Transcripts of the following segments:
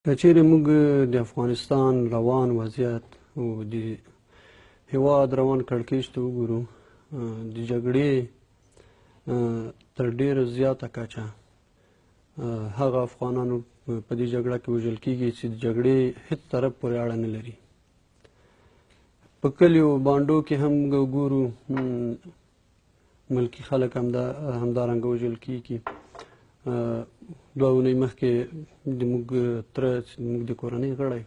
که چیرې موږ د افغانستان روان وضعیت او د هېواد روان کړکېچ ته وګورو، د جګړې تر ډېره زیاته کچه هغه افغانانو په دې جګړه کې وژل کېږي چې د جګړې هېڅ طرف پورې اړه نه لري. په کلیو بانډو کې هم موږ وګورو ملکي خلک همدارنګه وژل کېږي. 2 اونۍ مخکې زموږ تره چې زموږ د کورنۍ غړی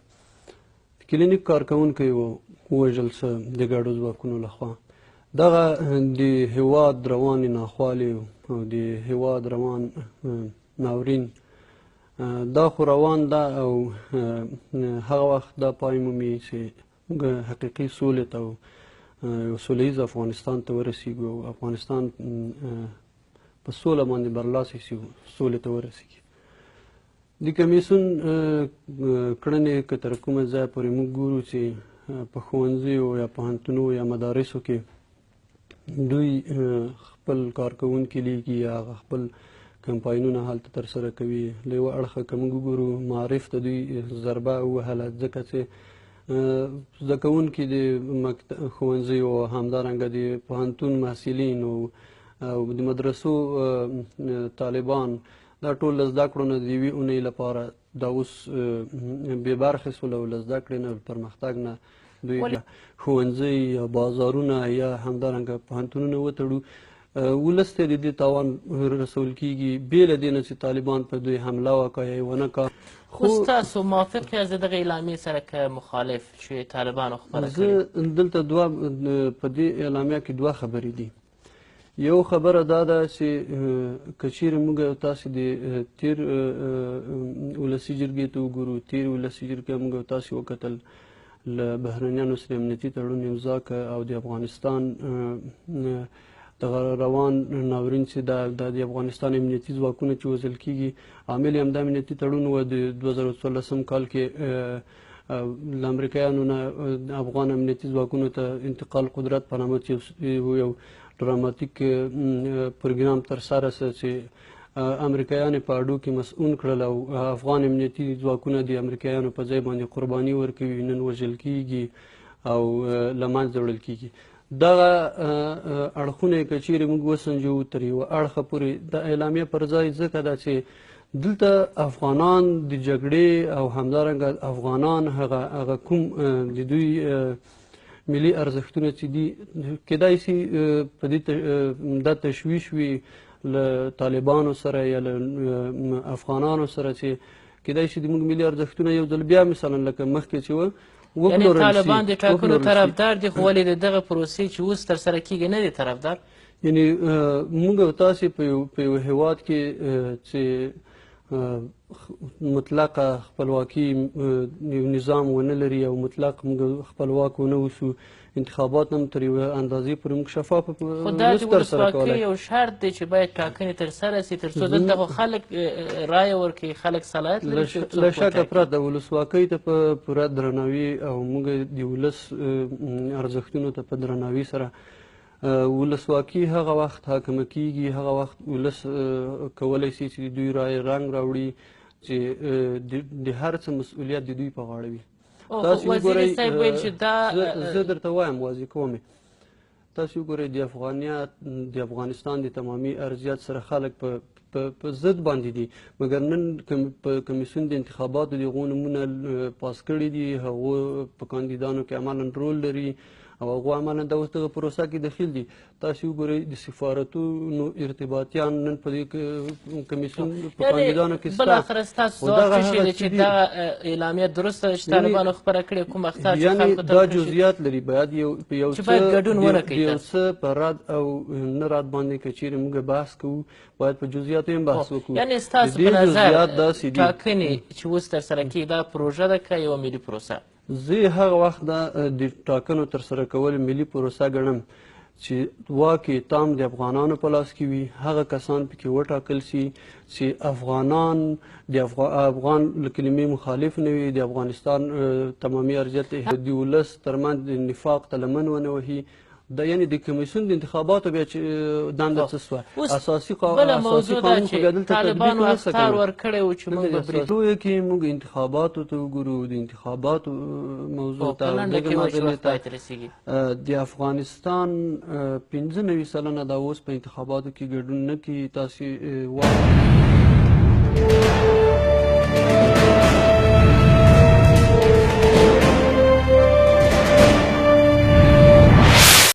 د کلینیک کارکوونکی ووژل څه د ګډو ځواکونو لخوا. دغه د هېواد روانې ناخوالې او د هېواد روان ناورین دا خو روان ده او هغه وخت دا پای مومي چې موږ حقیقي سولې ته او یو سوله ییز افغانستان ته ورسېږو او افغانستان په سوله باندې برلاسی شي، سولې ته ورسېږي. د کمیسیون کړنې که تر کومه ځایه پورې موږ ګورو چې په ښوونځیو یا پوهنتونو یا مدارسو کې دوی خپل کارکوونکي لیږي یا خپل کمپاینونه هلته ترسره کوي. له یوه اړخه که موږ وګورو معارف ته دوی ضربه ووهله، ځکه چې زده کوونکي د ښوونځیو او همدارنګه د پوهنتون محصلین او د مدرسو طالبان دا ټول له زده کړو نه د یوې اونۍ لپاره دا اوس بې برخې شول او له زده کړې نه پرمختګ نه دوی ښوونځي یا بازارونه یا همدارنګه پوهنتونونه وتړو. ولس ته د دې تاوان رسول کېږي، بې له دې نه چې طالبان په دوی حمله وکړه یا یې ونه کړه. خو ستاسو موافق یاست د دغې اعلامیې سره که مخالف چې طالبانو خپره کړې؟ زه دلته په دې اعلامیه کې 2 خبرې دي. یو خبره دا ده چې که چیرې موږ تاسې د تیر ولسي جرګې ته وګورو، تیر ولسي جرګې موږ تاسې وکتل له بهرنیانو سره امنیتي تړون امضا کړ او د افغانستان دغه روان ناورین چې د افغانستان امنیتي ځواکونه چې وژل کېږي عامل یې همدا امنیتي تړون و. د 2014 کال کې له امریکایانو نه افغان امنیتي ځواکونو ته انتقال قدرت په نامه یو ډراماتیک پروګرام ترسره شو چې امریکایان په اډو کې مسؤون کړل او افغان امنیتي ځواکونه د امریکایانو په ځای باندې قرباني ورکوي، نن وژل کېږي او له منځه وړل کېږي. دغه اړخونه که چیرې موږ وسنجوو تر یوه اړخه پورې د اعلامیه پر ځای ځکه ده چې دلته افغانان د جګړې او همدارنګه افغانان هغه کوم د دوی ملي ارزښتونه چې دي کیدای شي په دې دا تشویش وي له طالبانو سره یا له افغانانو سره چې کیدای شي زموږ ملي ارزښتونه یو ځل بیا مثلا لکه مخکې چې وه یعنې طالبان د ټاکنو طرفدار دي خو ولې د دغه پروسې چې اوس ترسره کېږي نه دي طرفدار؟ یعنې موږ او تاسې په یو هېواد کې چې مطلقه خپلواکي یو نظام ونه لري او مطلق موږ خپلواک ونه اوسو، انتخابات هم تر یوه اندازې پورې موږ شفاف خو دا د ولسواکۍ یو شرط دی چې باید ټاکنې ترسره سي تر څو دلته خو خلک رایه ورکوي، خلک صلاحیت لري. له شکه پرته ولسواکۍ ته په پوره درناوي او موږ د ولس ارزښتونو ته په درناوي سره ولسواکي هغه وخت حاکمه کېږي، هغه وخت ولس کولی شي چې دوی رنګ راوړي چې د هر څه مسؤلیت د دوی په غاړه وي. وزیر صاحب ویل چې دا زه درته وایم واضح کوم یې، تاسو وګورئ د افغانستان د تمامي ارضیات سره خلک په ضد باندې دي، مګر نن په کمیسیون د انتخاباتو د هغو نومونه پاس کړي دي، هغو په کاندیدانو کې عملا رول لري او هغو عملا د اوس دغه پروسه کې دخیل دي. تاسو وګورئ د سفارتونو ارتباطیان نن په دې کمیسیون په کاندیدانو کې شته. بالاخره ستاسو ځواب څه شی دی چې دغه اعلامیه درسته ده چې طالبانو خپره کړې کوم اختار چې خلکو ته دا جزئیات لري، باید یو چې باید ګډون ونه کوي. یو څه په رد او نه رد باندې که چیرې موږ بحث کوو باید په جزئیاتو هم بحث وکړو. یعنې ستاسو په نظر ټاکنې چې اوس ترسره کېږي دا پروژه ده که یوه ملي پروسه؟ زه هغه وخت د ټاکنو ترسره کول ملي پروسه ګڼم چې واک یې تام د افغانانو په لاس کې وي، هغه کسان پکې وټاکل شي چې افغانان د افغان له کلمې مخالف نه وي، د افغانستان تمامي ارضیت د ولس ترمنځ د نفاق ته لمن ونه وهي یعنې د کمیسیون د انتخاباتو بیا چې دنده څه سوه اساسي بله موضوع دا قانون خو بیا چې دلته طالبانو تطبیق ونسه اخطار کنه. ورکړی و چې موږ به برید دلته کې موږ انتخاباتو ته وګورو د انتخاباتو موضوع په لنډه کې وایي چې وخت پای ته رسېږي. د افغانستان 95 سلنه دا اوس په انتخاباتو کې ګډون نه کوي. تاسې